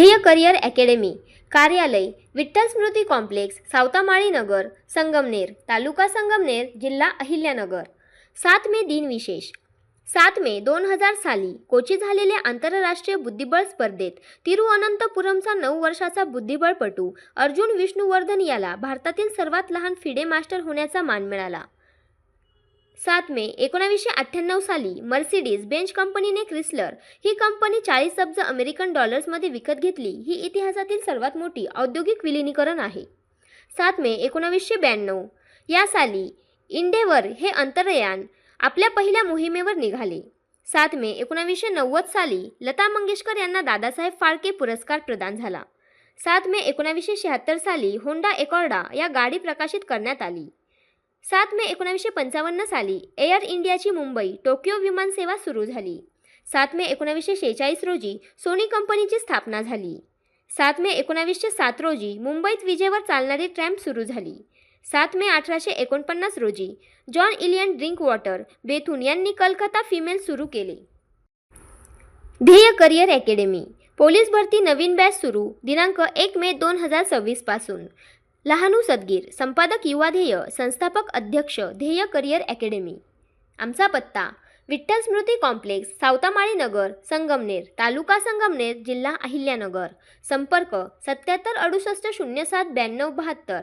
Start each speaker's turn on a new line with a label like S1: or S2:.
S1: ध्येय career academy कार्यालय विठ्ठल स्मृती complex Savatamali नगर संगमनेर तालुका संगमनेर जिल्हा अहिल्यानगर। 7 मे दिनविशेष 7 मे 2000 साली कोची झालेल्या आंतरराष्ट्रीय बुद्धिबळ स्पर्धेत तिरुअनंतपुरमचा 9 वर्षाचा बुद्धिबळपटू अर्जुन विष्णुवर्धन याला भारतातील सर्वात लहान फिडे मास्टर होण्याचा मान मिळाला। 7 मे 1998 साली मर्सिडीज बेंच कंपनीने क्रिसलर ही कंपनी 40 अब्ज अमेरिकन डॉलर्समध्ये विकत घेतली। ही इतिहासातील सर्वात मोठी औद्योगिक विलिनीकरण आहे। 7 मे 1992 या साली इंडेवर हे अंतराळयान आपल्या पहिल्या मोहिमेवर निघाले। 7 मे 1990 साली लता मंगेशकर यांना दादासाहेब फाळके पुरस्कार प्रदान झाला। 7 मे 1976 साली होंडा एकॉर्डा या गाडी प्रकाशित करण्यात आली। 7 मे 1955 साली एअर इंडियाची मुंबई टोकियो विमानसेवा सुरू झाली। 7 मे 1946 रोजी सोनी कंपनीची स्थापना झाली। 7 मे 1907 रोजी मुंबईत विजेवर चालणारी ट्रॅम सुरू झाली। 7 मे 1849 रोजी John Elliot Drinkwater Bethune यांनी कलकत्ता फिमेल सुरू केले। ध्येय करिअर अकॅडमी पोलीस भरती नवीन बॅच सुरू दिनांक 1 मे 2026 पासून। लहानू सदगीर संपादक युवा ध्येय संस्थापक अध्यक्ष ध्येय करिअर अकॅडमी। आमचा पत्ता विठ्ठल स्मृती कॉम्प्लेक्स सावतामाळी नगर संगमनेर तालुका संगमनेर जिल्हा अहिल्यानगर। संपर्क 77 68 07 92 72।